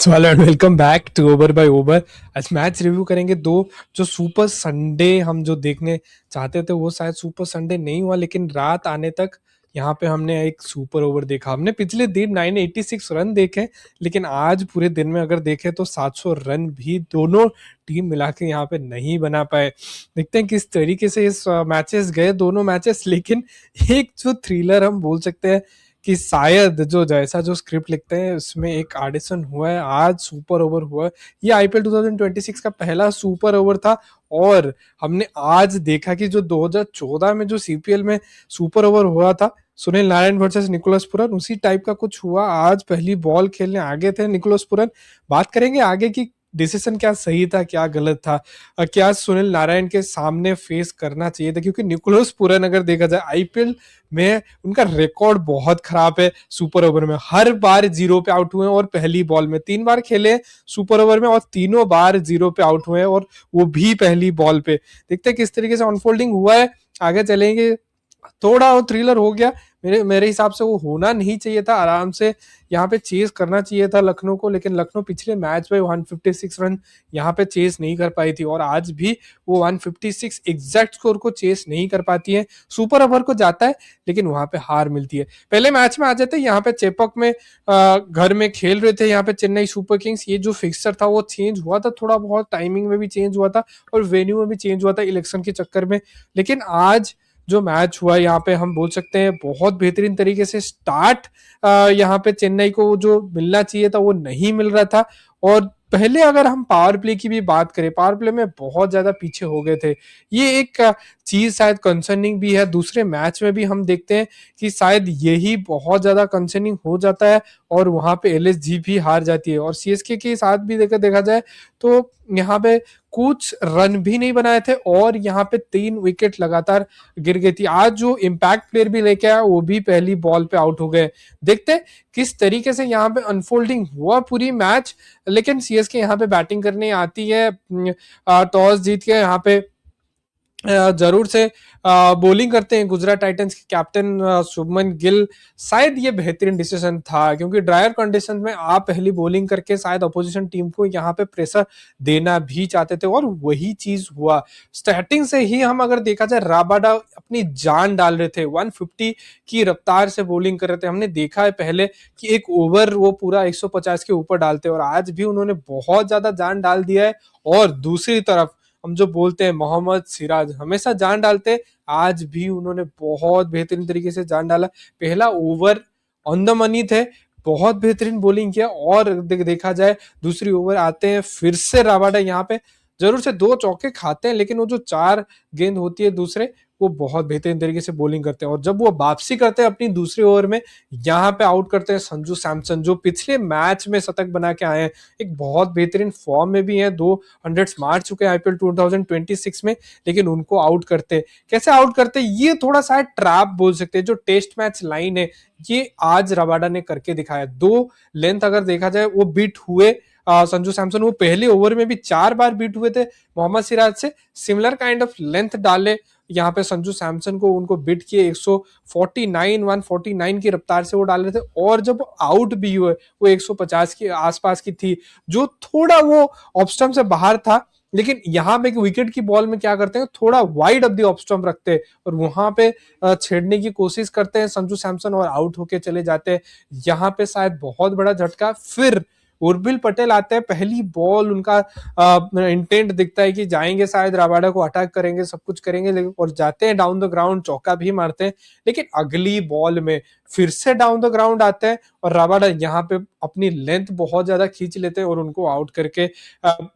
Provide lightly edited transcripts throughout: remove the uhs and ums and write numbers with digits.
Hello and welcome back to over by over. आज match review करेंगे दो जो सुपर संडे हम जो देखने चाहते थे वो शायद सुपर संडे नहीं हुआ, लेकिन रात आने तक यहाँ पे हमने एक सुपर ओवर देखा। हमने पिछले दिन 986 रन देखे, लेकिन आज पूरे दिन में अगर देखें तो 700 रन भी दोनों टीम मिला के यहाँ पे नहीं बना पाए। देखते हैं किस तरीके से इस मैचेस गए दोनों मैचेस। लेकिन एक जो थ्रिलर हम बोल सकते हैं कि शायद जो जैसा जो स्क्रिप्ट लिखते हैं उसमें एक आडिशन हुआ है, आज सुपर ओवर हुआ है। ये आईपीएल 2026 का पहला सुपर ओवर था। और हमने आज देखा कि जो 2014 में जो सीपीएल में सुपर ओवर हुआ था, Sunil Narine versus Nicholas Pooran, उसी टाइप का कुछ हुआ। आज पहली बॉल खेलने आगे थे निकोलस पुरन। बात करेंगे आगे की डिसीजन क्या सही था क्या गलत था, क्या सुनील नारायण के सामने फेस करना चाहिए था, क्योंकि निकोलस पुरन अगर देखा जाए आईपीएल में उनका रिकॉर्ड बहुत खराब है। सुपर ओवर में हर बार जीरो पे आउट हुए और पहली बॉल में 3 बार खेले सुपर ओवर में और तीनों बार जीरो पे आउट हुए और वो भी पहली बॉल पे। देखते हैं किस तरीके से अनफोल्डिंग हुआ है, आगे चलेंगे। थोड़ा वो थ्रिलर हो गया, मेरे मेरे हिसाब से वो होना नहीं चाहिए था। आराम से यहाँ पे चेस करना चाहिए था लखनऊ को, लेकिन लखनऊ पिछले मैच में 156 रन यहाँ पे चेस नहीं कर पाई थी और आज भी वो 156 एग्जैक्ट स्कोर को चेस नहीं कर पाती है। सुपर ओवर को जाता है लेकिन वहां पे हार मिलती है। पहले मैच में आ जाते हैं यहाँ पे चेपक में, घर में खेल रहे थे यहाँ पे चेन्नई सुपर किंग्स। ये जो फिक्सर था वो चेंज हुआ था, थोड़ा बहुत टाइमिंग में भी चेंज हुआ था और वेन्यू में भी चेंज हुआ था इलेक्शन के चक्कर में। लेकिन आज जो मैच हुआ यहाँ पे हम बोल सकते हैं बहुत बेहतरीन तरीके से स्टार्ट यहाँ पे चेन्नई को जो मिलना चाहिए था वो नहीं मिल रहा था। और पहले अगर हम पावर प्ले की भी बात करें, पावर प्ले में बहुत ज्यादा पीछे हो गए थे। ये एक चीज शायद कंसर्निंग भी है। दूसरे मैच में भी हम देखते हैं कि शायद यही बहुत ज्यादा कंसर्निंग हो जाता है और वहां पे एलएसजी भी हार जाती है। और सीएसके के साथ भी देखा जाए तो यहाँ पे कुछ रन भी नहीं बनाए थे और यहाँ पे 3 विकेट लगातार गिर गई थी। आज जो इम्पैक्ट प्लेयर भी लेके आया वो भी पहली बॉल पे आउट हो गए। देखते किस तरीके से यहाँ पे अनफोल्डिंग हुआ पूरी मैच। लेकिन सीएसके यहाँ पे बैटिंग करने आती है, टॉस जीत के यहाँ पे जरूर से बॉलिंग करते हैं गुजरात टाइटंस के कैप्टन शुभमन गिल। शायद ये बेहतरीन डिसीजन था क्योंकि ड्रायर कंडीशन में आप पहली बॉलिंग करके शायद अपोजिशन टीम को यहाँ पे प्रेशर देना भी चाहते थे और वही चीज हुआ। स्टार्टिंग से ही हम अगर देखा जाए राबाडा अपनी जान डाल रहे थे, 150 की रफ्तार से बॉलिंग कर रहे थे। हमने देखा है पहले कि एक ओवर वो पूरा 150 के ऊपर डालते और आज भी उन्होंने बहुत ज्यादा जान डाल दिया है। और दूसरी तरफ हम जो बोलते हैं मोहम्मद सिराज हमेशा जान डालते, आज भी उन्होंने बहुत बेहतरीन तरीके से जान डाला। पहला ओवर ऑन द मनी थे, बहुत बेहतरीन बॉलिंग किया। और देखा जाए दूसरी ओवर आते हैं फिर से राबाडा यहाँ पे जरूर से 2 चौके खाते हैं, लेकिन वो जो 4 गेंद होती है दूसरे, वो बहुत बेहतरीन तरीके से बॉलिंग करते हैं। और जब वो वापसी करते हैं अपनी दूसरी ओवर में, यहाँ पे आउट करते हैं संजू सैमसन जो पिछले मैच में शतक बना के आए हैं। एक बहुत बेहतरीन फॉर्म में भी है, 200 मार चुके हैं आईपीएल 2026 में, लेकिन उनको आउट करते। कैसे आउट करते ये थोड़ा सा ट्रैप बोल सकते हैं। जो टेस्ट मैच लाइन है ये आज रबाडा ने करके दिखाया। 2 लेंथ अगर देखा जाए वो बीट हुए संजू सैमसन, वो पहले ओवर में भी 4 बार बीट हुए थे मोहम्मद सिराज से। सिमिलर काइंड ऑफ लेंथ डाले यहाँ पे संजू सैमसन को, उनको बीट किए 149 की रफ्तार से वो डाल रहे थे। और जब आउट भी हुए वो 150 के आसपास की थी, जो थोड़ा वो ऑफ स्टंप से बाहर था। लेकिन यहाँ पे विकेट की बॉल में क्या करते हैं, थोड़ा wide of the off stump रखते हैं और वहां पे छेड़ने की कोशिश करते हैं संजू सैमसन और आउट होके चले जाते हैं। यहाँ पे शायद बहुत बड़ा झटका। फिर उर्बिल पटेल आते हैं, पहली बॉल उनका इंटेंट दिखता है कि जाएंगे शायद राबाडा को अटैक करेंगे, सब कुछ करेंगे, लेकिन और जाते हैं डाउन द ग्राउंड, चौका भी मारते हैं। लेकिन अगली बॉल में फिर से डाउन द ग्राउंड आते हैं और राबाडा यहाँ पे अपनी लेंथ बहुत ज्यादा खींच लेते हैं और उनको आउट करके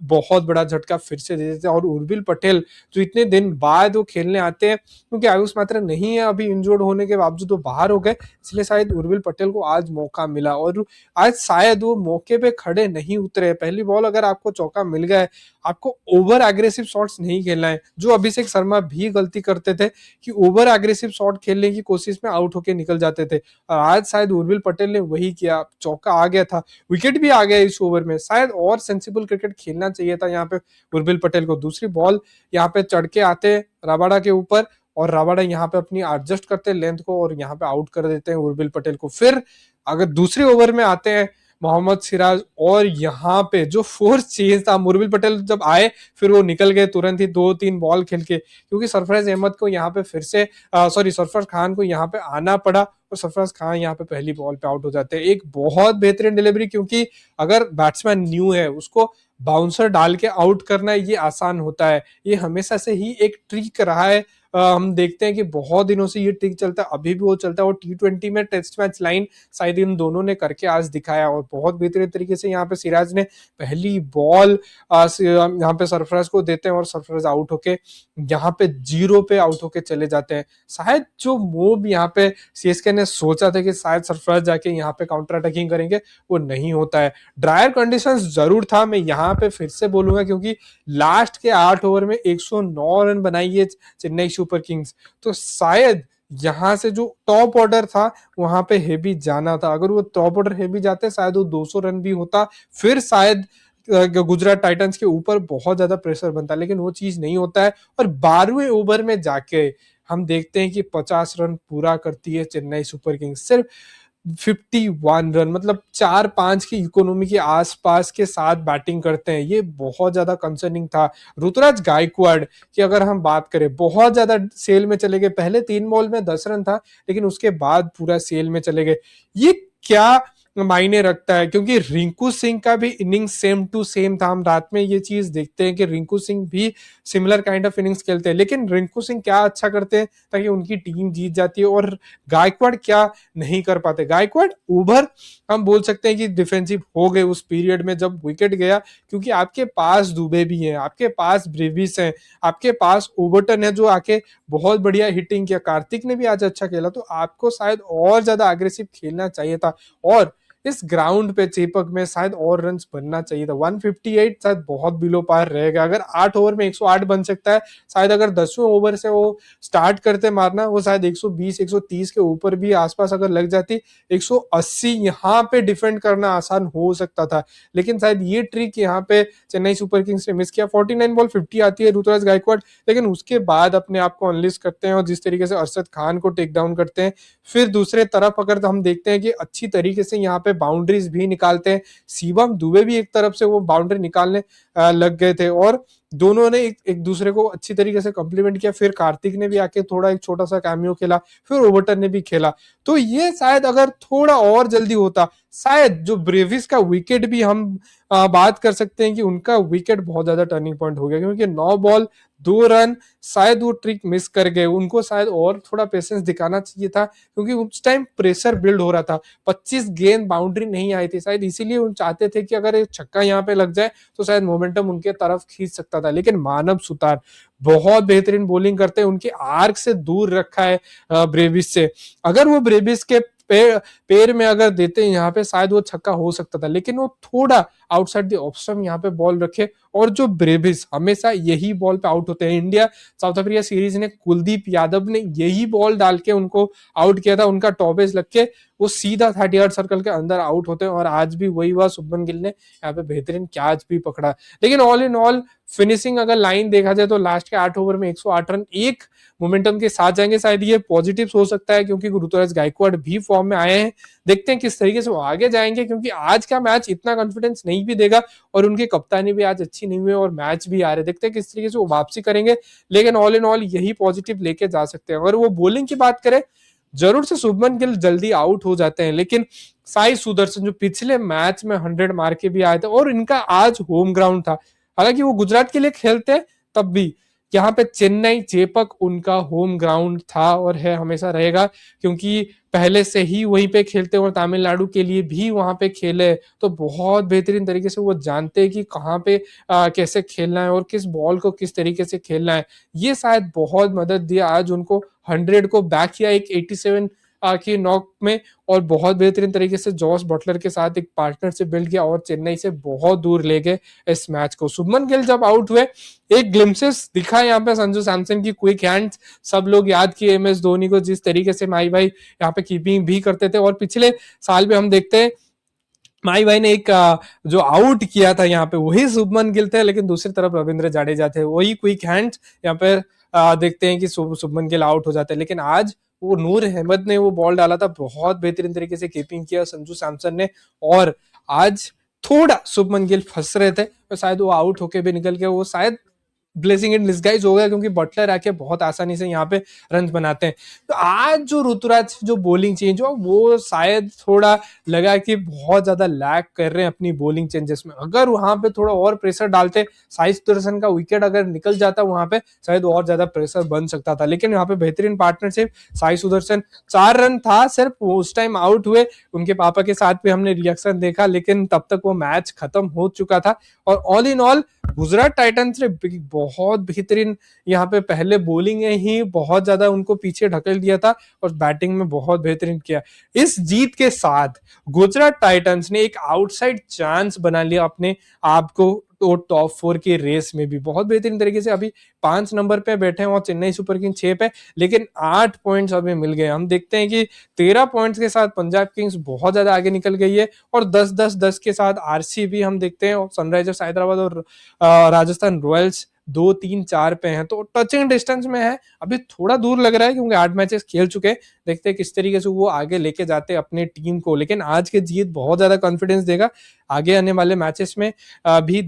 बहुत बड़ा झटका फिर से दे देते हैं। और उर्बिल पटेल जो इतने दिन बाद वो खेलने आते हैं, क्योंकि आयुष मात्रा नहीं है अभी, इंजोर्ड होने के बावजूद वो बाहर हो गए, इसलिए शायद उर्बिल पटेल को आज मौका मिला। और आज शायद वो मौके पे खड़े नहीं उतरे। पहली बॉल अगर आपको चौका मिल गया है, आपको ओवर एग्रेसिव शॉट्स नहीं खेलना है, जो अभिषेक शर्मा भी गलती करते थे कि ओवर एग्रेसिव शॉट खेलने की कोशिश में आउट होके निकल जाते थे। और आज शायद उर्विल पटेल ने वही किया, चौका आ गया था, विकेट भी आ गया इस ओवर में। शायद और सेंसिबल क्रिकेट खेलना चाहिए था यहाँ पे उर्विल पटेल को। दूसरी बॉल यहाँ पे चढ़ के आते राबाडा के ऊपर और राबाडा यहाँ पे अपनी एडजस्ट करते लेंथ को और यहाँ पे आउट कर देते हैं उर्विल पटेल को। फिर अगर दूसरे ओवर में आते हैं मोहम्मद सिराज, और यहाँ पे जो फोर्स चेंज था, मुरबिल पटेल जब आए फिर वो निकल गए तुरंत ही 2-3 बॉल खेल के, क्योंकि सरफराज अहमद को यहाँ पे फिर से सॉरी सरफराज खान को यहाँ पे आना पड़ा, और सरफराज खान यहाँ पे पहली बॉल पे आउट हो जाते हैं। एक बहुत बेहतरीन डिलीवरी, क्योंकि अगर बैट्समैन न्यू है उसको बाउंसर डाल के आउट करना ये आसान होता है, ये हमेशा से ही एक ट्रिक रहा है। हम देखते हैं कि बहुत दिनों से ये ट्रिक चलता है, अभी भी वो चलता है, और T20 में टेस्ट मैच लाइन शायद इन दोनों ने करके आज दिखाया, और बहुत बेहतरीन तरीके से यहाँ पे सिराज ने पहली बॉल यहाँ पे सरफराज को देते हैं, और सरफराज आउट होके यहाँ पे 0 पे आउट होके चले जाते हैं। शायद जो मूव यहाँ पे सीएसके ने सोचा था कि शायद सरफराज जाके यहाँ पे काउंटर अटैकिंग करेंगे, वो नहीं होता है। ड्रायर कंडीशंस जरूर था, मैं यहाँ पे फिर से बोलूंगा, क्योंकि लास्ट के 8 ओवर में 109 रन बनाई है चेन्नई सुपर किंग्स, तो शायद यहाँ से जो टॉप ऑर्डर था वहां पे हेवी जाना था, अगर वो टॉप ऑर्डर हेवी जाते शायद वो 200 रन भी होता, फिर शायद गुजरात टाइटंस के ऊपर बहुत ज्यादा प्रेशर बनता, लेकिन वो चीज नहीं होता है। और 12वें ओवर में जाके हम देखते हैं कि 50 रन पूरा करती है चेन्नई सुपर किंग्स, सिर्फ 51 रन, मतलब 4-5 की इकोनॉमी के आसपास के साथ बैटिंग करते हैं, ये बहुत ज्यादा कंसर्निंग था। ऋतुराज गायकवाड़ की अगर हम बात करें, बहुत ज्यादा सेल में चले गए, पहले 3 बॉल में 10 रन था, लेकिन उसके बाद पूरा सेल में चले गए। ये क्या मायने रखता है, क्योंकि रिंकू सिंह का भी इनिंग्स सेम टू सेम था, हम रात में ये चीज देखते हैं कि रिंकू सिंह भी सिमिलर काइंड ऑफ इनिंग्स खेलते हैं, लेकिन रिंकू सिंह क्या अच्छा करते हैं ताकि उनकी टीम जीत जाती है, और गायकवाड़ क्या नहीं कर पाते। गायकवाड़ ओवर हम बोल सकते हैं कि डिफेंसिव हो गए उस पीरियड में जब विकेट गया, क्योंकि आपके पास दुबे भी हैं, आपके पास ब्रेविस हैं, आपके पास ओवरटन है जो आके बहुत बढ़िया हिटिंग किया, कार्तिक ने भी आज अच्छा खेला, तो आपको शायद और ज्यादा अग्रेसिव खेलना चाहिए था, और इस ग्राउंड पे चेपक में शायद और रन बनना चाहिए था। 158 शायद बहुत बिलो पार रहेगा, अगर 8 ओवर में 108 बन सकता है, शायद अगर 10वें ओवर से वो स्टार्ट करते मारना, वो शायद 120 130 के ऊपर भी आसपास अगर लग जाती, 180 यहाँ पे डिफेंड करना आसान हो सकता था, लेकिन शायद ये ट्रिक यहाँ पे चेन्नई सुपर किंग्स ने मिस किया। 49 बॉल 50 आती है ऋतुराज गायकवाड़, लेकिन उसके बाद अपने आप को अनलिस्ट करते हैं, और जिस तरीके से अरशद खान को टेक डाउन करते हैं, फिर दूसरे तरफ अगर हम देखते हैं कि अच्छी तरीके से यहाँ पे बाउंड्रीज भी निकालते हैं, शिवम दुबे भी एक तरफ से वो बाउंड्री निकालने लग गए थे, और दोनों ने एक दूसरे को अच्छी तरीके से कॉम्प्लीमेंट किया, फिर कार्तिक ने भी आके थोड़ा एक छोटा सा कैमियो खेला, फिर ओवरटन ने भी खेला, तो ये शायद अगर थोड़ा और जल्दी होता, शायद जो ब्रेविस का विकेट भी हम बात कर सकते हैं कि उनका विकेट बहुत ज्यादा टर्निंग पॉइंट हो गया, क्योंकि 9 बॉल 2 रन, शायद वो ट्रिक मिस कर गए, उनको शायद और थोड़ा पेशेंस दिखाना चाहिए था, क्योंकि उस टाइम प्रेशर बिल्ड हो रहा था, 25 गेंद बाउंड्री नहीं आई थी, शायद इसीलिए वो चाहते थे कि अगर एक छक्का यहाँ पे लग जाए तो शायद मोमेंटम उनके तरफ खींच सकता था, लेकिन मानव सुतार बहुत बेहतरीन बॉलिंग करते हैं, उनके आर्क से दूर रखा है ब्रेविस से, अगर वो ब्रेविस के पैर में अगर देते हैं यहाँ पे शायद वो छक्का हो सकता था, लेकिन वो थोड़ा आउटसाइड द ऑप्शन यहाँ पे बॉल रखे, और जो ब्रेविस हमेशा यही बॉल पे आउट होते हैं। इंडिया साउथ अफ्रीका सीरीज ने कुलदीप यादव ने यही बॉल डाल के उनको आउट किया था, उनका टॉपेज लग के वो सीधा 30 यार्ड सर्कल के अंदर आउट होते हैं, और आज भी वही हुआ, शुभमन गिल ने यहाँ पे बेहतरीन कैच भी पकड़ा। लेकिन ऑल इन ऑल फिनिशिंग अगर लाइन देखा जाए तो लास्ट के 8 ओवर में 108 रन एक मोमेंटम के साथ जाएंगे, शायद ये पॉजिटिव हो सकता है, क्योंकि ऋतुराज गायकवाड़ भी फॉर्म में आए हैं, देखते हैं किस तरीके से वो आगे जाएंगे, क्योंकि आज का मैच इतना कॉन्फिडेंस नहीं भी देगा, और उनकी कप्तानी भी आज अच्छी नहीं हुई और मैच भी आ रहे, देखते हैं किस तरीके से वो वापसी करेंगे, लेकिन ऑल इन ऑल यही पॉजिटिव लेके जा सकते हैं। अगर वो बॉलिंग की बात करें, जरूर से शुभमन गिल जल्दी आउट हो जाते हैं, लेकिन साई सुदर्शन जो पिछले मैच में 100 मार के भी आए थे, और इनका आज होम ग्राउंड था, हालांकि वो गुजरात के लिए खेलते हैं तब भी यहाँ पे चेन्नई चेपक उनका होम ग्राउंड था और है, हमेशा रहेगा, क्योंकि पहले से ही वहीं पे खेलते और तमिलनाडु के लिए भी वहां पे खेले, तो बहुत बेहतरीन तरीके से वो जानते हैं कि कहाँ पे कैसे खेलना है और किस बॉल को किस तरीके से खेलना है। ये शायद बहुत मदद दिया आज उनको, 100 को बैक किया एक 87 की नॉक में, और बहुत बेहतरीन तरीके से जॉस बटलर के साथ एक पार्टनरशिप बिल्ड किया और चेन्नई से बहुत दूर ले गए इस मैच को। शुभमन गिल जब आउट हुए, एक ग्लिम्सेस दिखा यहाँ पे संजू सैमसन की क्विक हैंड्स, सब लोग याद किए एम एस धोनी को, जिस तरीके से माई भाई यहाँ पे कीपिंग भी करते थे, और पिछले साल भी हम देखते हैं माई भाई ने एक जो आउट किया था यहाँ पे वही शुभमन गिल थे, लेकिन दूसरी तरफ रविंद्र जाडेजा थे, वही क्विक हैंड्स यहाँ पे देखते हैं कि शुभमन गिल आउट हो जाते हैं, लेकिन आज वो नूर अहमद ने वो बॉल डाला था, बहुत बेहतरीन तरीके से कीपिंग किया संजू सैमसन ने, और आज थोड़ा शुभमन गिल फंस रहे थे, तो शायद वो आउट होके भी निकल के वो शायद ब्लेसिंग इन डिस्गाइज हो गया, क्योंकि बटलर आके बहुत आसानी से यहाँ पे रन बनाते हैं। तो आज जो ऋतुराज जो बॉलिंग चेंज हुआ वो शायद थोड़ा लगा कि बहुत ज्यादा लैग कर रहे हैं अपनी बॉलिंग चेंजेस में। अगर वहां पे थोड़ा और प्रेशर डालते, साई सुदर्शन का विकेट अगर निकल जाता वहां पे, शायद और ज्यादा प्रेशर बन सकता था। लेकिन यहाँ पे बेहतरीन पार्टनरशिप, साई सुदर्शन 4 रन था सिर्फ, उस टाइम आउट हुए, उनके पापा के साथ भी हमने रिएक्शन देखा, लेकिन तब तक वो मैच खत्म हो चुका था। और all in all Gujarat Titans ने बहुत बेहतरीन यहाँ पे पहले बॉलिंग में ही बहुत ज्यादा उनको पीछे ढकेल दिया था और बैटिंग में बहुत बेहतरीन किया। इस जीत के साथ गुजरात टाइटंस ने एक आउटसाइड चांस बना लिया अपने आप को, तो टॉप 4 की रेस में भी बहुत बेहतरीन तरीके से अभी 5 नंबर पे बैठे हैं और चेन्नई सुपर किंग्स 6 पे, लेकिन 8 पॉइंट्स अभी मिल गए। हम देखते हैं कि 13 पॉइंट्स के साथ पंजाब किंग्स बहुत ज्यादा आगे निकल गई है, और 10-10-10 के साथ आरसीबी हम देखते हैं, और सनराइजर्स हैदराबाद और राजस्थान रॉयल्स 2-3-4 पे हैं, तो टचिंग डिस्टेंस में है। अभी थोड़ा दूर लग रहा है क्योंकि 8 मैचेस खेल चुके हैं, देखते हैं किस तरीके से वो आगे लेके जाते हैं अपने टीम को। लेकिन आज की जीत बहुत ज्यादा कॉन्फिडेंस देगा, आगे आने वाले मैचेस में भी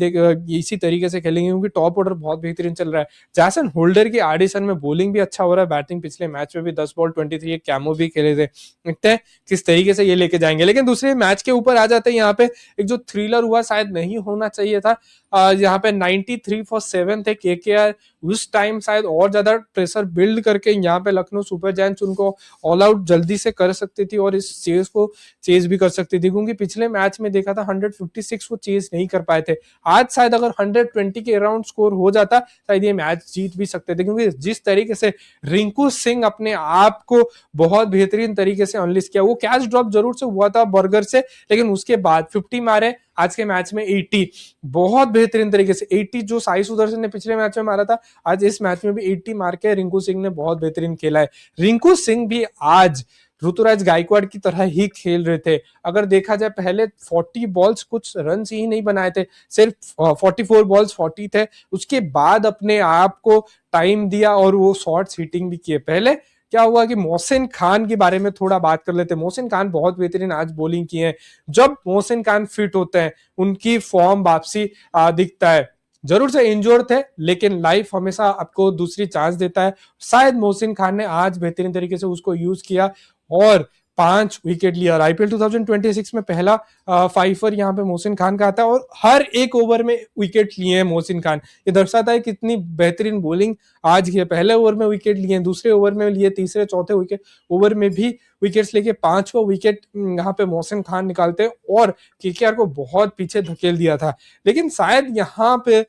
इसी तरीके से खेलेंगे, क्योंकि टॉप ऑर्डर बहुत बेहतरीन चल रहा है। जैसन होल्डर की एडिशन में बॉलिंग भी अच्छा हो रहा है, बैटिंग पिछले मैच में भी 10 बॉल 23 एक कैमो भी खेले थे। देखते हैं किस तरीके से ये लेके जाएंगे। लेकिन दूसरे मैच के ऊपर आ जाते हैं, यहाँ पे एक जो थ्रिलर हुआ शायद नहीं होना चाहिए था। यहाँ पे 93 फॉर 7 थे केकेआर, उस टाइम शायद और ज्यादा प्रेशर बिल्ड करके यहाँ पे लखनऊ सुपर जायंट्स उनको ऑल आउट जल्दी से कर सकती थी और इस चेज को चेज भी कर सकती थी, क्योंकि पिछले मैच में देखा था 156 वो चेज नहीं कर पाए थे। आज शायद अगर 120 के अराउंड स्कोर हो जाता, शायद ये मैच जीत भी सकते थे, क्योंकि जिस तरीके से रिंकू सिंह अपने आप को बहुत बेहतरीन तरीके से अनलिस्ट किया। वो कैच ड्रॉप जरूर से हुआ था बर्गर से, लेकिन उसके बाद 50 मारे, आज के मैच में 80 बहुत बेहतरीन तरीके से 80 जो साई सुदर्शन ने पिछले मैच में मारा था, आज इस मैच में भी 80 मार के रिंकू सिंह ने बहुत बेहतरीन खेला है। रिंकू सिंह भी आज ऋतुराज गायकवाड़ की तरह ही खेल रहे थे। अगर देखा जाए पहले 40 बॉल्स कुछ रन ही नहीं बनाए थे, सिर्फ 44 बॉल्स 40 थे, उसके बाद अपने आप को टाइम दिया और वो शॉर्ट्स हिटिंग भी किए। पहले क्या हुआ कि मोहसिन खान के बारे में थोड़ा बात कर लेते हैं। मोहसिन खान बहुत बेहतरीन आज बॉलिंग की है। जब मोहसिन खान फिट होते हैं उनकी फॉर्म वापसी दिखता है। जरूर से इंजोर थे, लेकिन लाइफ हमेशा आपको दूसरी चांस देता है। शायद मोहसिन खान ने आज बेहतरीन तरीके से उसको यूज किया और 5 विकेट लिया। और आईपीएल 2026 में पहला फाइफर यहाँ पे मोहसिन खान का आता है और हर एक ओवर में विकेट लिए हैं मोहसिन खान। ये दर्शाता है कितनी बेहतरीन बॉलिंग आज की है। पहले ओवर में विकेट लिए, दूसरे ओवर में लिए, तीसरे चौथे विकेट ओवर में भी विकेट्स लेके 5वां विकेट यहाँ पे मोहसिन खान निकालते हैं और केकेआर को बहुत पीछे धकेल दिया था। लेकिन शायद यहाँ पे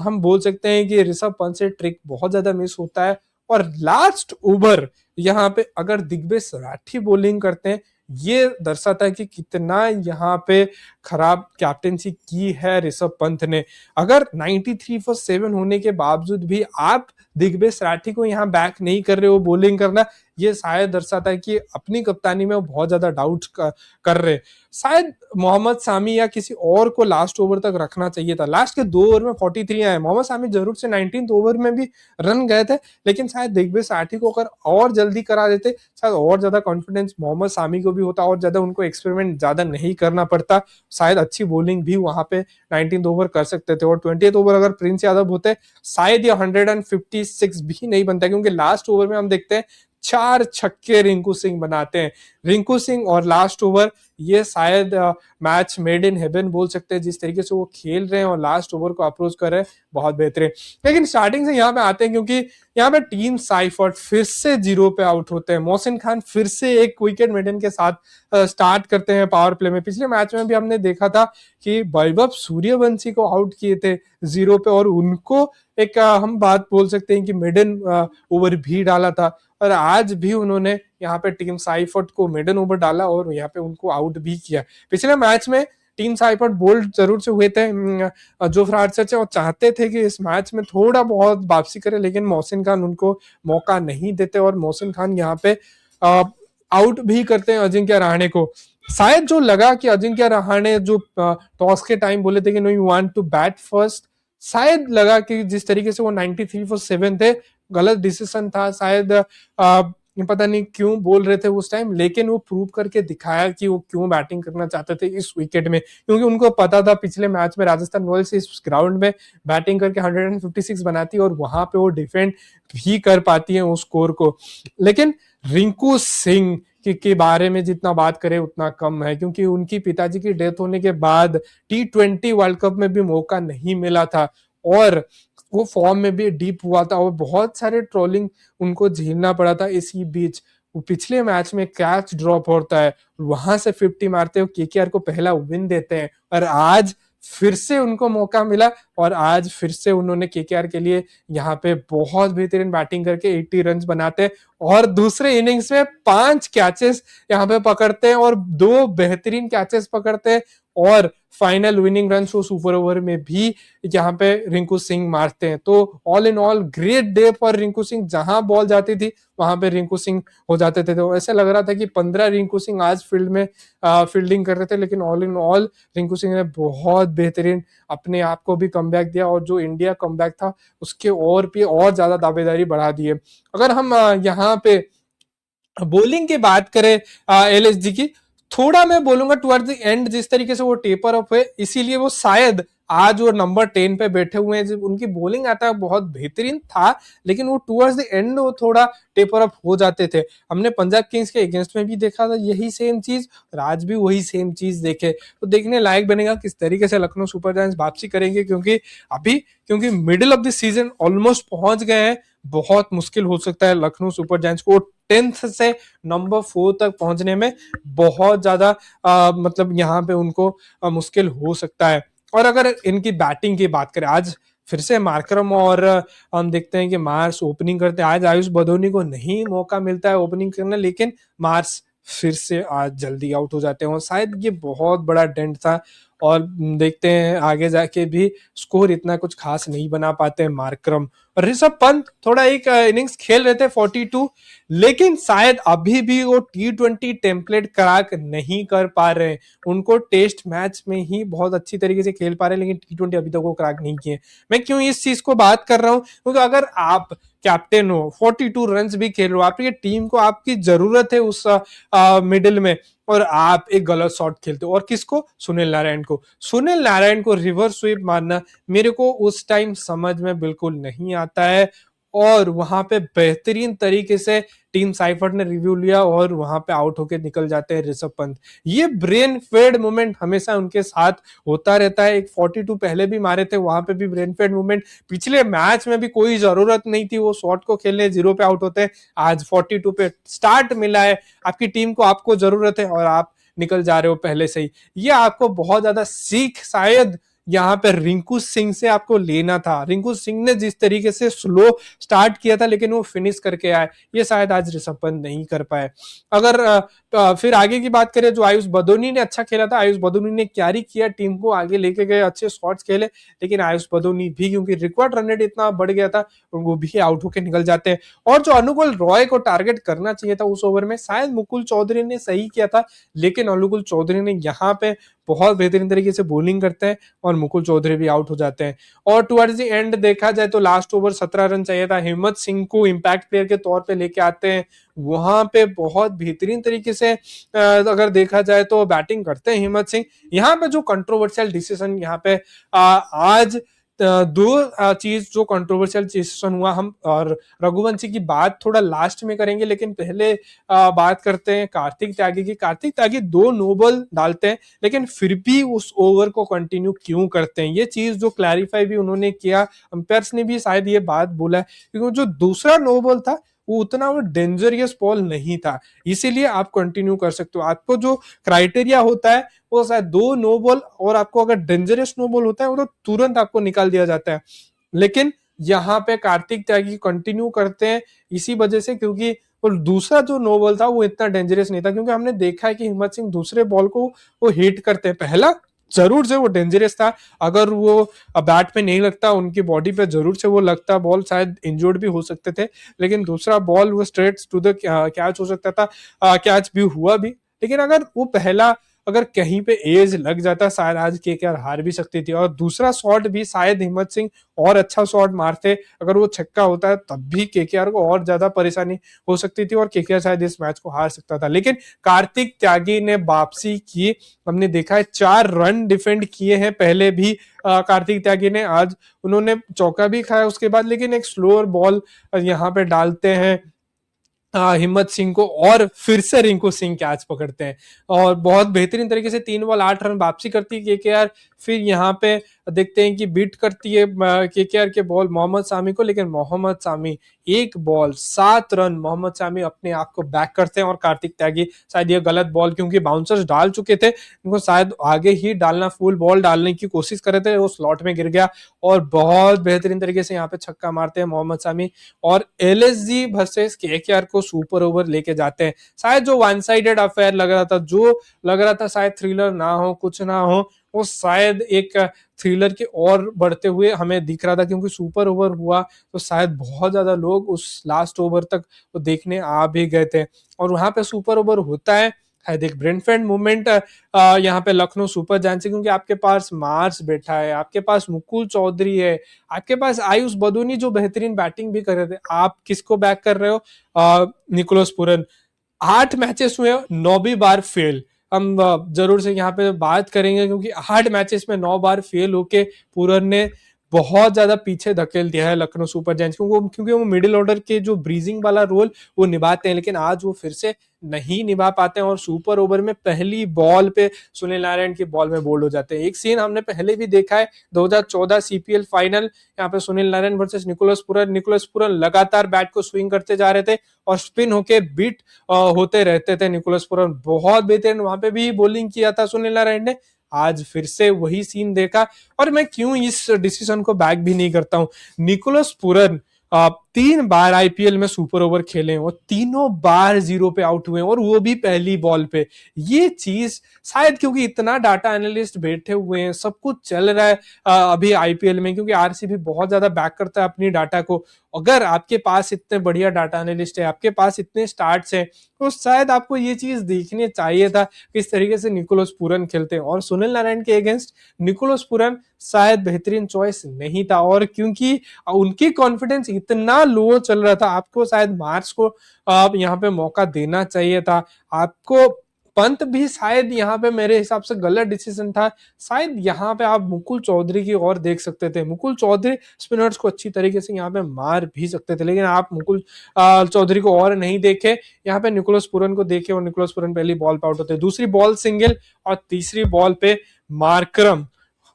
हम बोल सकते हैं कि ऋषभ पंत से ट्रिक बहुत ज्यादा मिस होता है और लास्ट ओवर यहाँ पे अगर दिग्विजय राठी बॉलिंग करते हैं, ये दर्शाता है कि कितना यहाँ पे खराब कैप्टेंसी की है ऋषभ पंत ने। अगर 93 फॉर 7 होने के बावजूद भी आप दिग्विजय राठी को यहाँ बैक नहीं कर रहे हो बॉलिंग करना, ये शायद दर्शाता है कि अपनी कप्तानी में वो बहुत ज्यादा डाउट कर रहे। शायद मोहम्मद सामी या किसी और को लास्ट ओवर तक रखना चाहिए था। लास्ट के 2 ओवर में 43 आए। मोहम्मद सामी जरूर से 19th ओवर में भी रन गए थे, लेकिन शायद दिग्विजय राठी को अगर और जल्दी करा देते, शायद और ज्यादा कॉन्फिडेंस मोहम्मद सामी को भी होता और ज्यादा उनको एक्सपेरिमेंट ज्यादा नहीं करना पड़ता। शायद अच्छी बॉलिंग भी वहां पे 19th ओवर कर सकते थे और 20th ओवर अगर प्रिंस यादव होते, शायद ये 156 भी नहीं बनता, क्योंकि लास्ट ओवर में हम देखते हैं 4 छक्के रिंकू सिंह बनाते हैं। रिंकू सिंह और लास्ट ओवर, ये शायद मैच मेड इन हेवन बोल सकते हैं। जिस तरीके से वो खेल रहे हैं और लास्ट ओवर को अप्रोच कर रहे हैं, बहुत बेहतरीन। लेकिन स्टार्टिंग से यहाँ पे आते हैं, क्योंकि यहाँ पे टीम साइफर्ट फिर से 0 पे आउट होते हैं। मोहसिन खान फिर से एक विकेट मेडन के साथ स्टार्ट करते हैं पावर प्ले में। पिछले मैच में भी हमने देखा था कि वैभव सूर्यवंशी को आउट किए थे 0 पे और उनको एक हम बात बोल सकते हैं कि मेडन ओवर भी डाला था। और आज भी उन्होंने यहाँ पे टीम साइफर्ट को मेडन ओवर डाला और यहाँ पे उनको आउट भी किया। पिछले मैच में टीम साइफर्ट बोल्ड जरूर से हुए थे जोफ्रा आर्चर से और चाहते थे कि इस मैच में थोड़ा बहुत वापसी करे, लेकिन मोहसिन खान उनको मौका नहीं देते और मोहसिन खान यहाँ पे आउट भी करते हैं अजिंक्य रहाणे को। शायद जो लगा कि अजिंक्य रहाणे जो टॉस के टाइम बोले थे कि no you want to bat first, शायद लगा कि जिस तरीके से वो 93 फॉर 7 थे, गलत डिसीजन था। शायद पता नहीं क्यों बोल रहे थे उस टाइम, लेकिन वो प्रूव करके दिखाया कि वो क्यों बैटिंग करना चाहते थे इस विकेट में, क्योंकि उनको पता था पिछले मैच में राजस्थान रॉयल्स इस ग्राउंड में बैटिंग करके 156 बनाती है और वहां पे वो डिफेंड भी कर पाती है उस स्कोर को। लेकिन रिंकू सिंह के बारे में जितना बात करें उतना कम है, क्योंकि उनकी पिताजी की डेथ होने के बाद T20 वर्ल्ड कप में भी मौका नहीं मिला था और वो फॉर्म में भी डीप हुआ था और बहुत सारे ट्रोलिंग उनको झेलना पड़ा था इसी बीच। वो पिछले मैच में कैच ड्रॉप होता है, वहां से 50 मारते हुए केकेआर को पहला विन देते हैं और आज फिर से उनको मौका मिला और आज फिर से उन्होंने केकेआर के लिए यहाँ पे बहुत बेहतरीन बैटिंग करके 80 रन बनाते हैं और दूसरे इनिंग्स में 5 कैचेस यहाँ पे पकड़ते हैं और 2 बेहतरीन कैचेस पकड़ते हैं और फाइनल विनिंग रन वो सुपर ओवर में भी यहाँ पे रिंकू सिंह मारते हैं। तो all in all great day for Rinku Singh, जहां बॉल जाती थी वहां पे रिंकू सिंह हो जाते थे। तो ऐसा लग रहा था कि 15 रिंकू सिंह आज फील्ड में फील्डिंग कर रहे थे, लेकिन all in all Rinku Singh ने बहुत बेहतरीन अपने आप को भी कमबैक दिया और जो इंडिया कमबैक था उसके और भी और ज्यादा दावेदारी बढ़ा दी है। अगर हम यहाँ पे बॉलिंग की बात करें एलएसजी की, थोड़ा मैं बोलूंगा टुवर्ड्स द एंड जिस तरीके से वो टेपर अप हुए, इसीलिए वो शायद आज वो नंबर 10 पे बैठे हुए हैं। उनकी बॉलिंग आता बहुत बेहतरीन था, लेकिन वो टुवर्ड्स द एंड वो थोड़ा टेपर अप हो जाते थे। हमने पंजाब किंग्स के अगेंस्ट में भी देखा था यही सेम चीज और आज भी वही सेम चीज देखे। तो देखने लायक बनेगा किस तरीके से लखनऊ सुपर जायंट्स वापसी करेंगे, क्योंकि middle of the season almost पहुंच गए हैं। बहुत मुश्किल हो सकता है लखनऊ सुपर जायंट्स को 10th से नंबर 4 तक पहुंचने में, बहुत ज्यादा मतलब यहाँ पे उनको मुश्किल हो सकता है। और अगर इनकी बैटिंग की बात करें, आज फिर से मार्करम और हम देखते हैं कि मार्स ओपनिंग करते हैं। आज आयुष बदोनी को नहीं मौका मिलता है ओपनिंग करना, लेकिन मार्स फिर से आज जल्दी आउट हो जाते हैं और शायद ये बहुत बड़ा डेंट था और देखते हैं आगे जाके भी स्कोर इतना कुछ खास नहीं बना पाते हैं मार्करम। और ऋषभ पंत थोड़ा एक इनिंग्स खेल रहे थे 42, लेकिन शायद अभी भी वो T20 टेम्पलेट क्रैक नहीं कर पा रहे हैं। उनको टेस्ट मैच में ही बहुत अच्छी तरीके से खेल पा रहे हैं, लेकिन T20 अभी तक वो क्रैक नहीं किए। मैं क्यों इस चीज को बात कर रहा हूं, क्योंकि अगर आप कैप्टन हो, 42 रन भी खेल रहे हो, आपकी टीम को आपकी जरूरत है उस मिडिल में, और आप एक गलत शॉट खेलते हो और किसको, सुनील नारायण को रिवर्स स्वीप मारना मेरे को उस टाइम समझ में बिल्कुल नहीं आता है। और वहां पे बेहतरीन तरीके से टीम साइफर्ट ने रिव्यू लिया और वहां पे आउट होके निकल जाते हैं ऋषभ पंत। ये ब्रेन फेड मोमेंट हमेशा उनके साथ होता रहता है। एक 42 पहले भी मारे थे, वहां पे भी ब्रेन फेड मोमेंट, पिछले मैच में भी कोई जरूरत नहीं थी वो शॉट को खेलने, 0 पे आउट होते हैं। आज 42 पे स्टार्ट मिला है, आपकी टीम को आपको जरूरत है और आप निकल जा रहे हो पहले से ही। ये आपको बहुत ज्यादा सीख शायद यहाँ पे रिंकू सिंह से आपको लेना था। रिंकू सिंह ने जिस तरीके से स्लो स्टार्ट किया था लेकिन वो फिनिश करके आए, ये शायद आज ऋषभ पंत नहीं कर पाए। अगर फिर आगे की बात करें, जो आयुष बदोनी ने अच्छा खेला था, आयुष बदोनी ने कैरी किया, टीम को आगे लेके गए, अच्छे शॉट्स खेले, लेकिन आयुष बदोनी भी क्योंकि रिक्वायर्ड रन रेट इतना बढ़ गया था वो भी आउट होकर निकल जाते हैं। और जो अनुकुल रॉय को टारगेट करना चाहिए था उस ओवर में, शायद मुकुल चौधरी ने सही किया था, लेकिन अनुकुल चौधरी ने यहाँ पे बहुत बेहतरीन तरीके से बॉलिंग करते हैं और मुकुल चौधरी भी आउट हो जाते हैं। और टुवर्ड्स द एंड देखा जाए तो लास्ट ओवर 17 रन चाहिए था, हिम्मत सिंह को इंपैक्ट प्लेयर के तौर पे लेके आते हैं। वहां पे बहुत बेहतरीन तरीके से अगर देखा जाए तो बैटिंग करते हैं हिम्मत सिंह। यहाँ पे जो कंट्रोवर्शियल डिसीजन यहाँ पे आज दो चीज जो कंट्रोवर्शियल डिसीजन हुआ, हम और रघुवंशी की बात थोड़ा लास्ट में करेंगे, लेकिन पहले बात करते हैं कार्तिक त्यागी की। कार्तिक त्यागी 2 नो बॉल डालते हैं, लेकिन फिर भी उस ओवर को कंटिन्यू क्यों करते हैं, ये चीज जो क्लैरिफाई भी उन्होंने किया, अंपायर्स ने भी शायद ये बात बोला है, क्योंकि जो दूसरा नो बॉल था वो उतना वो डेंजरियस बॉल नहीं था, इसीलिए आप कंटिन्यू कर सकते हो। आपको जो क्राइटेरिया होता है वो शायद 2 नो बॉल, और आपको अगर डेंजरस नो बॉल होता है वो तो तुरंत आपको निकाल दिया जाता है। लेकिन यहाँ पे कार्तिक त्यागी कंटिन्यू करते हैं इसी वजह से, क्योंकि और दूसरा जो नो बॉल था वो इतना डेंजरस नहीं था, क्योंकि हमने देखा है कि हिम्मत सिंह दूसरे बॉल को वो हिट करते हैं। पहला जरूर से वो डेंजरस था, अगर वो बैट पे नहीं लगता, उनकी बॉडी पे जरूर से वो लगता बॉल, शायद इंजर्ड भी हो सकते थे। लेकिन दूसरा बॉल वो स्ट्रेट टू द कैच हो सकता था, कैच भी हुआ भी। लेकिन अगर वो पहला अगर कहीं पे एज लग जाता शायद आज केकेआर हार भी सकती थी। और दूसरा शॉट भी शायद हिम्मत सिंह और अच्छा शॉट मारते, अगर वो छक्का होता है तब भी केकेआर को और ज्यादा परेशानी हो सकती थी और केकेआर शायद इस मैच को हार सकता था। लेकिन कार्तिक त्यागी ने वापसी की, हमने देखा है 4 रन डिफेंड किए हैं पहले भी कार्तिक त्यागी ने, आज उन्होंने चौका भी खाया उसके बाद, लेकिन एक स्लोअर बॉल यहाँ पे डालते हैं हिम्मत सिंह को और फिर से रिंकू सिंह कैच पकड़ते हैं और बहुत बेहतरीन तरीके से 3 बॉल 8 रन वापसी करती है केकेआर। फिर यहाँ पे देखते हैं कि बीट करती है केकेआर के बॉल मोहम्मद सामी को, लेकिन मोहम्मद सामी 1 बॉल 7 रन, मोहम्मद सामी अपने आप को बैक करते हैं और कार्तिक त्यागी शायद ये गलत बॉल, क्योंकि बाउंसर्स डाल चुके थे उनको शायद आगे ही डालना, फुल बॉल डालने की कोशिश कर रहे थे, वो स्लॉट में गिर गया और बहुत बेहतरीन तरीके से यहाँ पे छक्का मारते हैं मोहम्मद सामी और एलएसजी वर्सेस केकेआर को सुपर ओवर लेके जाते हैं। शायद जो वन साइडेड अफेयर लग रहा था, जो लग रहा था शायद थ्रिलर ना हो, कुछ ना हो, वो शायद एक थ्रिलर के और बढ़ते हुए हमें दिख रहा था, क्योंकि सुपर ओवर हुआ तो शायद बहुत ज्यादा लोग उस लास्ट ओवर तक वो देखने आ भी गए थे। और वहां पे सुपर ओवर होता है एक ब्रेनफेड मूवमेंट यहाँ पे लखनऊ सुपर जायंट्स से, क्योंकि आपके पास मार्स बैठा है, आपके पास मुकुल चौधरी है, आपके पास आयुष बदूनी जो बेहतरीन बैटिंग भी कर रहे थे। आप किसको बैक कर रहे हो? Nicholas Pooran. 8 मैचेस हुए, 9वीं बार फेल। हम जरूर से यहाँ पे बात करेंगे, क्योंकि 8 मैचेस में 9 बार फेल होके पूरन ने बहुत ज्यादा पीछे धकेल दिया है लखनऊ सुपर जायंट्स, क्योंकि वो मिडिल ऑर्डर के जो ब्रीजिंग वाला रोल वो निभाते हैं, लेकिन आज वो फिर से नहीं निभा पाते हैं और सुपर ओवर में पहली बॉल पे सुनील नारायण की बॉल में बोल्ड हो जाते हैं। एक सीन हमने पहले भी देखा है 2014 सीपीएल फाइनल, यहाँ पे Sunil Narine versus Nicholas Pooran लगातार बैट को स्विंग करते जा रहे थे और स्पिन होके बीट होते रहते थे निकोलस पूरन, बहुत बेहतरीन वहां पे भी बॉलिंग किया था सुनील नारायण ने। आज फिर से वही सीन देखा और मैं क्यों इस डिसीजन को बैक भी नहीं करता हूं। निकोलस पूरन 3 बार आईपीएल में सुपर ओवर खेले हैं और तीनों बार 0 पे आउट हुए हैं और वो भी पहली बॉल पे। ये चीज शायद क्योंकि इतना डाटा एनालिस्ट बैठे हुए हैं, सब कुछ चल रहा है अभी आईपीएल में, क्योंकि आरसीबी बहुत ज्यादा बैक करता है अपनी डाटा को। अगर आपके पास इतने बढ़िया डाटा एनालिस्ट है, आपके पास इतने स्टार्ट्स हैं, तो शायद आपको ये चीज देखनी चाहिए था किस तरीके से निकोलस पूरन खेलते हैं। और सुनील नारायण के अगेंस्ट निकोलस पूरन शायद बेहतरीन चॉइस नहीं था, और क्योंकि उनकी कॉन्फिडेंस इतना लो चल रहा था, आपको शायद मार्च को यहाँ पे मौका देना चाहिए था। आपको पंत भी शायद यहाँ पे मेरे हिसाब से गलत डिसीजन था, शायद यहाँ पे आप मुकुल चौधरी की और देख सकते थे। मुकुल चौधरी स्पिनर्स को अच्छी तरीके से यहाँ पे मार भी सकते थे, लेकिन आप मुकुल चौधरी को और नहीं देखे, यहाँ पे निकोलस पूरन को देखे और निकोलस पूरन पहली बॉल पे आउट होते, दूसरी बॉल सिंगल और तीसरी बॉल पे मार्करम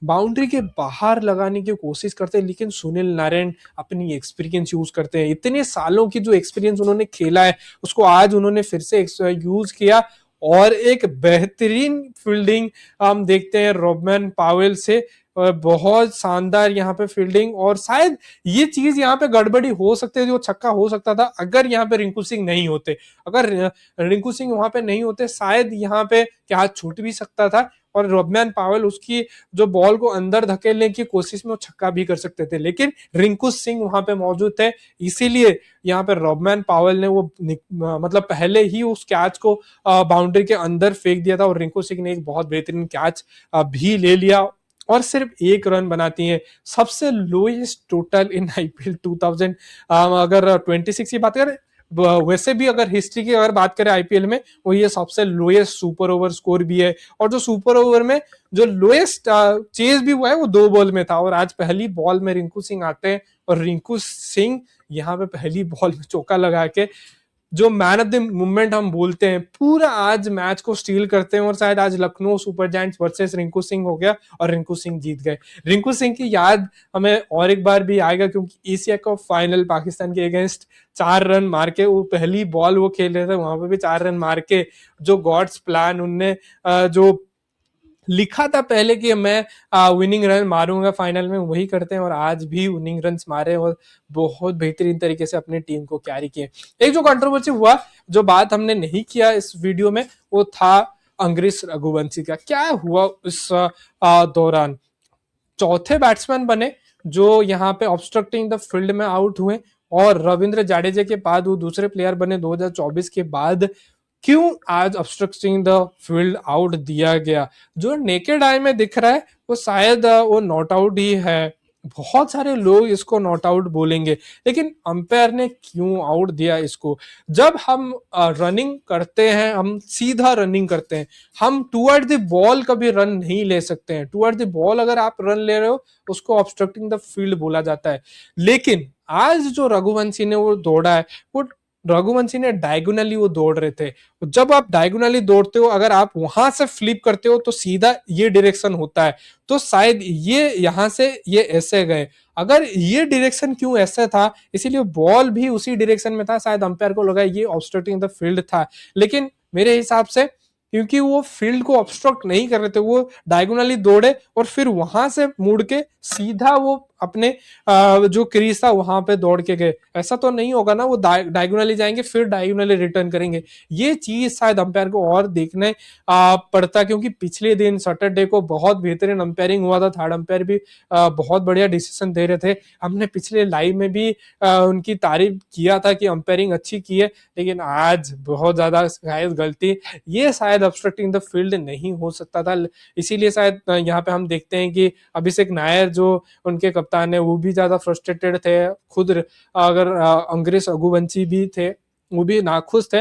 बाउंड्री के बाहर लगाने की कोशिश करते हैं, लेकिन सुनील नारायण अपनी एक्सपीरियंस यूज करते हैं, इतने सालों की जो एक्सपीरियंस उन्होंने खेला है उसको आज उन्होंने फिर से यूज किया और एक बेहतरीन फील्डिंग हम देखते हैं रोबमन पावेल से, बहुत शानदार यहाँ पे फील्डिंग। और शायद ये चीज यहाँ पे गड़बड़ी हो सकती है, जो छक्का हो सकता था अगर यहाँ पे रिंकू सिंह नहीं होते, अगर रिंकू सिंह वहां पे नहीं होते शायद यहाँ पे क्या छूट भी सकता था और रोबमैन पावेल उसकी जो बॉल को अंदर धकेलने की कोशिश में वो छक्का भी कर सकते थे, लेकिन रिंकू सिंह वहां पे मौजूद थे, इसीलिए यहाँ पे रोबमैन पावेल ने वो मतलब पहले ही उस कैच को बाउंड्री के अंदर फेंक दिया था और रिंकू सिंह ने एक बहुत बेहतरीन कैच भी ले लिया और सिर्फ 1 रन बनाती है। सबसे लोएस्ट टोटल इन आईपीएल 2000, अगर 26 की बात करें, वैसे भी अगर हिस्ट्री की अगर बात करें आईपीएल में, वो ये सबसे लोएस्ट सुपर ओवर स्कोर भी है। और जो सुपर ओवर में जो लोएस्ट चेज भी हुआ है वो 2 बॉल में था, और आज पहली बॉल में रिंकू सिंह आते हैं और रिंकू सिंह यहाँ पे पहली बॉल में चौका लगा के जो मैन ऑफ द मूवमेंट हम बोलते हैं, पूरा आज मैच को स्टील करते हैं और शायद आज Lucknow super giants versus Rinku Singh हो गया और रिंकू सिंह जीत गए। रिंकू सिंह की याद हमें और एक बार भी आएगा, क्योंकि एशिया कप फाइनल पाकिस्तान के अगेंस्ट 4 रन मार के, वो पहली बॉल वो खेल रहे थे वहां पे भी 4 रन मार के, जो गॉड्स प्लान उनने जो लिखा था पहले कि मैं विनिंग रन मारूंगा फाइनल में, वही करते हैं और आज भी विनिंग रन मारे और बहुत बेहतरीन तरीके से अपनी टीम को कैरी किए। एक जो कंट्रोवर्सी हुआ, जो बात हमने नहीं किया इस वीडियो में, वो था अंग्रेज रघुवंशी का। क्या हुआ इस दौरान? चौथे बैट्समैन बने जो यहाँ पे ऑब्स्ट्रक्टिंग द फील्ड में आउट हुए और रविंद्र जाडेजा के बाद वो दूसरे प्लेयर बने 2024 के बाद क्यों आज ऑब्स्ट्रक्टिंग द फील्ड आउट दिया गया? जो नेकेड आई में दिख रहा है वो शायद वो नॉट आउट ही है, बहुत सारे लोग इसको नॉट आउट बोलेंगे, लेकिन अंपायर ने क्यों आउट दिया इसको? जब हम रनिंग करते हैं, हम सीधा रनिंग करते हैं, हम टुवर्ड द बॉल कभी रन नहीं ले सकते हैं। टुवर्ड द बॉल अगर आप रन ले रहे हो उसको ऑब्स्ट्रक्टिंग द फील्ड बोला जाता है। लेकिन आज जो रघुवंशी ने वो दौड़ा है, वो रघुवंशी ने डायगोनली वो दौड़ रहे थे। जब आप डायगोनली दौड़ते हो, अगर आप वहां से फ्लिप करते हो तो सीधा ये डायरेक्शन होता है, तो शायद ये यहां से ये ऐसे गए। अगर ये डायरेक्शन क्यों ऐसे था, इसीलिए बॉल भी उसी डायरेक्शन में था, शायद अंपायर को लगा ये ऑब्स्ट्रक्टिंग द फील्ड था। लेकिन मेरे हिसाब से क्योंकि वो फील्ड को ऑब्स्ट्रक्ट नहीं कर रहे थे, वो डायगोनली दौड़े और फिर वहां से मुड़ के सीधा वो अपने जो क्रीज था वहां पे दौड़ के गए। ऐसा तो नहीं होगा ना, वो डायगोनली जाएंगे फिर डायगोनली रिटर्न करेंगे। ये चीज शायद अंपायर को और देखने पड़ता, क्योंकि पिछले दिन सैटरडे को बहुत बेहतरीन अंपायरिंग हुआ था। थर्ड अंपायर भी बहुत बढ़िया डिसीजन दे रहे थे। हमने पिछले लाइव में भी उनकी तारीफ किया था कि अंपायरिंग अच्छी की है, लेकिन आज बहुत ज्यादा शायद गलती, ये शायद ऑब्स्ट्रक्टिंग द फील्ड नहीं हो सकता था। इसीलिए शायद यहाँ पे हम देखते हैं कि अभिषेक नायर जो उनके कप्तान है वो भी ज्यादा फ्रस्ट्रेटेड थे। खुद अगर अंग्रेज रघुवंशी भी थे, वो भी नाखुश थे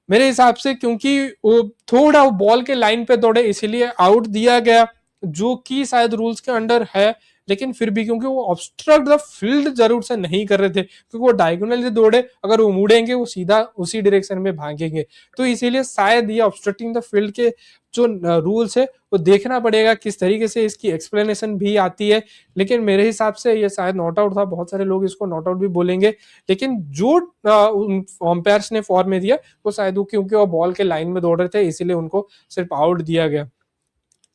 मेरे हिसाब से, क्योंकि वो थोड़ा वो बॉल के लाइन पे दौड़े इसीलिए आउट दिया गया, जो कि शायद रूल्स के अंडर है। लेकिन फिर भी क्योंकि वो ऑब्स्ट्रक्ट द फील्ड जरूर से नहीं कर रहे थे, क्योंकि वो डायगोनली दौड़े, अगर वो मुड़ेंगे वो सीधा उसी डायरेक्शन में भागेंगे, तो इसीलिए शायद ये ऑब्स्ट्रक्टिंग द फील्ड के जो रूल्स है वो देखना पड़ेगा, किस तरीके से इसकी एक्सप्लेनेशन भी आती है। लेकिन मेरे हिसाब से ये शायद नॉट आउट था, बहुत सारे लोग इसको नॉट आउट भी बोलेंगे, लेकिन जो अंपायर्स ने फॉर्म में दिया वो शायद वो क्योंकि वो बॉल के लाइन में दौड़ रहे थे इसीलिए उनको सिर्फ आउट दिया गया।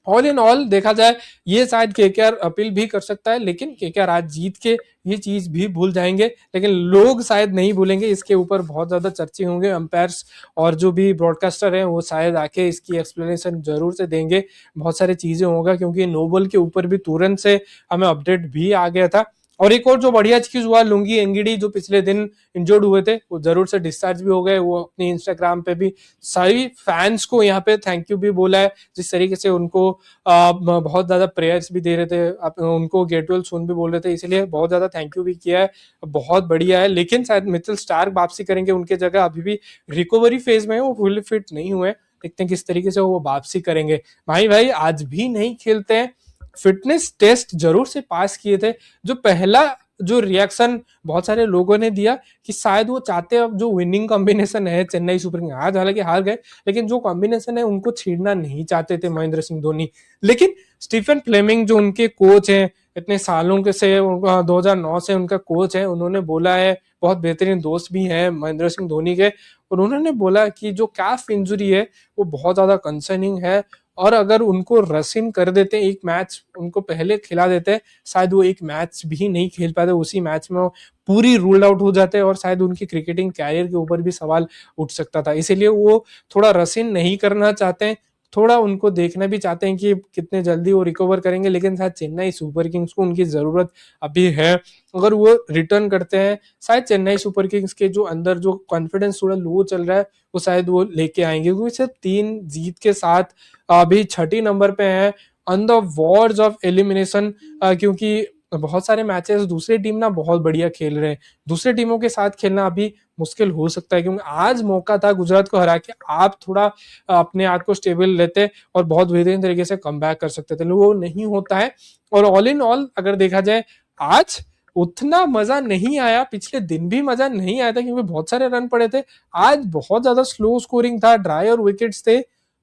ऑल इन ऑल देखा जाए ये शायद केकेआर अपील भी कर सकता है, लेकिन केकेआर आज जीत के ये चीज भी भूल जाएंगे, लेकिन लोग शायद नहीं भूलेंगे। इसके ऊपर बहुत ज्यादा चर्चे होंगे, अंपायर्स और जो भी ब्रॉडकास्टर हैं वो शायद आके इसकी एक्सप्लेनेशन जरूर से देंगे। बहुत सारी चीजें होगा, क्योंकि नोबल के ऊपर भी तुरंत से हमें अपडेट भी आ गया था। और एक और जो बढ़िया चीज हुआ, लुंगी एंगिडी जो पिछले दिन इंजर्ड हुए थे वो जरूर से डिस्चार्ज भी हो गए। वो अपनी इंस्टाग्राम पे भी सभी फैंस को यहाँ पे थैंक यू भी बोला है, जिस तरीके से उनको बहुत ज्यादा प्रेयर्स भी दे रहे थे, उनको गेट वेल सून भी बोल रहे थे, इसलिए बहुत ज्यादा थैंक यू भी किया है। बहुत बढ़िया है। लेकिन शायद मिचेल स्टार्क वापसी करेंगे उनके जगह, अभी भी रिकवरी फेज में है, वो फुल फिट नहीं हुए। देखते हैं किस तरीके से वो वापसी करेंगे। भाई आज भी नहीं खेलते हैं, फिटनेस टेस्ट जरूर से पास किए थे। जो पहला जो रिएक्शन बहुत सारे लोगों ने दिया कि शायद वो चाहते अब जो विनिंग कॉम्बिनेशन है चेन्नई सुपर किंग, आज हालांकि हार गए, लेकिन जो कॉम्बिनेशन है उनको छेड़ना नहीं चाहते थे महेंद्र सिंह धोनी। लेकिन स्टीफन फ्लेमिंग जो उनके कोच हैं, इतने सालों के से 2009 से उनका कोच है, उन्होंने बोला है, बहुत बेहतरीन दोस्त भी हैं महेंद्र सिंह धोनी के, और उन्होंने बोला कि जो कैफ इंजुरी है वो बहुत ज्यादा कंसर्निंग है, और अगर उनको रसिन कर देते, एक मैच उनको पहले खिला देते, शायद वो एक मैच भी नहीं खेल पाते, उसी मैच में वो पूरी रूल्ड आउट हो जाते और शायद उनकी क्रिकेटिंग कैरियर के ऊपर भी सवाल उठ सकता था। इसीलिए वो थोड़ा रसिन नहीं करना चाहते हैं, थोड़ा उनको देखना भी चाहते हैं कि कितने जल्दी वो रिकवर करेंगे। लेकिन शायद चेन्नई सुपर किंग्स को उनकी जरूरत अभी है, अगर वो रिटर्न करते हैं शायद चेन्नई सुपर किंग्स के जो अंदर जो कॉन्फिडेंस थोड़ा लो चल रहा है वो शायद वो लेके आएंगे, क्योंकि सिर्फ 3 जीत के साथ अभी छठी नंबर पे है on the verge of elimination, क्योंकि बहुत सारे मैचेस दूसरी टीम ना बहुत बढ़िया खेल रहे हैं, दूसरे टीमों के साथ खेलना अभी मुश्किल हो सकता है, क्योंकि आज मौका था गुजरात को हरा के आप थोड़ा अपने आप को स्टेबल लेते और बहुत बेहतरीन तरीके से कम बैक कर सकते थे, वो नहीं होता है। और ऑल इन ऑल अगर देखा जाए आज उतना मजा नहीं आया, पिछले दिन भी मजा नहीं आया था क्योंकि बहुत सारे रन पड़े थे। आज बहुत ज्यादा स्लो स्कोरिंग था, ड्राई और विकेट्स थे,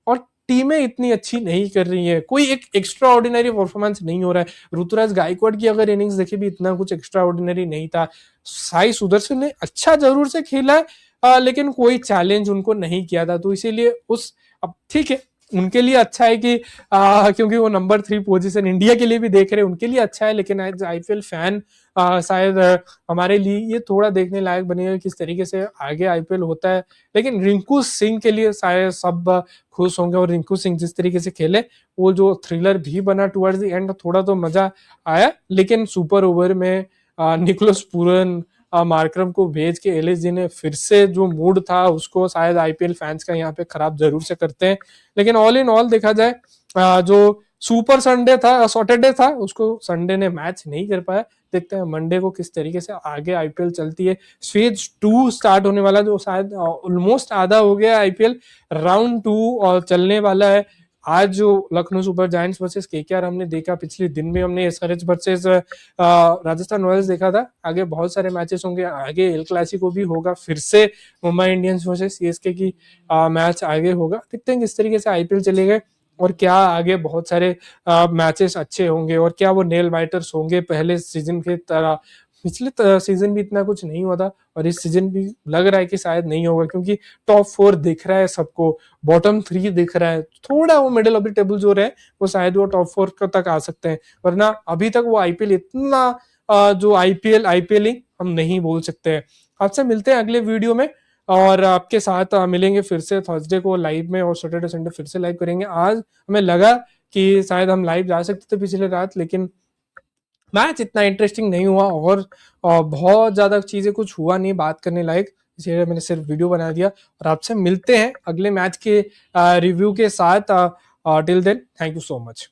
और टीमें इतनी अच्छी नहीं कर रही है, कोई एक एक्स्ट्रा ऑर्डिनरी परफॉर्मेंस नहीं हो रहा है। ऋतुराज गायकवाड़ की अगर इनिंग्स देखी भी इतना कुछ एक्स्ट्रा ऑर्डिनरी नहीं था। साई सुदर्शन ने अच्छा जरूर से खेला है, लेकिन कोई चैलेंज उनको नहीं किया था, तो इसीलिए उस अब ठीक है उनके लिए अच्छा है कि क्योंकि वो नंबर 3 पोजीशन इंडिया के लिए भी देख रहे हैं, उनके लिए अच्छा है। लेकिन एज आईपीएल फैन शायद हमारे लिए ये थोड़ा देखने लायक बनेगा किस तरीके से आगे आईपीएल होता है। लेकिन रिंकू सिंह के लिए शायद सब खुश होंगे, और रिंकू सिंह जिस तरीके से खेले, वो जो थ्रिलर भी बना टुवर्ड्स द एंड, थोड़ा तो मजा आया। लेकिन सुपर ओवर में निकोलस पूरन मार्करम को भेज के एलएसजी ने फिर से जो मूड था उसको शायद आईपीएल फैंस का यहाँ पे खराब जरूर से करते हैं। लेकिन ऑल इन ऑल देखा जाए जो सुपर संडे था, सैटरडे था, उसको संडे ने मैच नहीं कर पाया। देखते हैं मंडे को किस तरीके से आगे आईपीएल चलती है। फेज 2 स्टार्ट होने वाला, जो शायद ऑलमोस्ट आधा हो गया आईपीएल, राउंड 2 और चलने वाला है। आज जो Lucknow super giants versus KKR हमने देखा, पिछले दिन भी हमने एसआरएच वर्सेस राजस्थान रॉयल्स देखा था। आगे बहुत सारे मैचेस होंगे, आगे एल क्लासिको भी होगा, फिर से मुंबई इंडियंस वर्सेस सीएसके की मैच आगे होगा। देखते हैं किस तरीके से आईपीएल चलेगा और क्या आगे बहुत सारे मैचेस अच्छे होंगे और क्या वो नेल बाइटर्स होंगे पहले सीजन के तरह। पिछले सीजन भी इतना कुछ नहीं हुआ था और इस सीजन भी लग रहा है कि शायद नहीं होगा, क्योंकि टॉप 4 दिख रहा है सबको, बॉटम 3 दिख रहा है, थोड़ा वो मिडिल ऑफ द टेबल जो रहे वो शायद वो टॉप 4 तक आ सकते हैं। वरना अभी तक वो आईपीएल इतना जो आईपीएल आईपीएल ही हम नहीं बोल सकते हैं। आपसे मिलते हैं अगले वीडियो में और आपके साथ मिलेंगे फिर से थर्सडे को लाइव में और सैटरडे संडे फिर से लाइव करेंगे। आज हमें लगा कि शायद हम लाइव जा सकते थे पिछले रात, लेकिन मैच इतना इंटरेस्टिंग नहीं हुआ और बहुत ज्यादा चीजें कुछ हुआ नहीं बात करने लायक, इसलिए मैंने सिर्फ वीडियो बना दिया। और आपसे मिलते हैं अगले मैच के रिव्यू के साथ। Till then, thank you so much.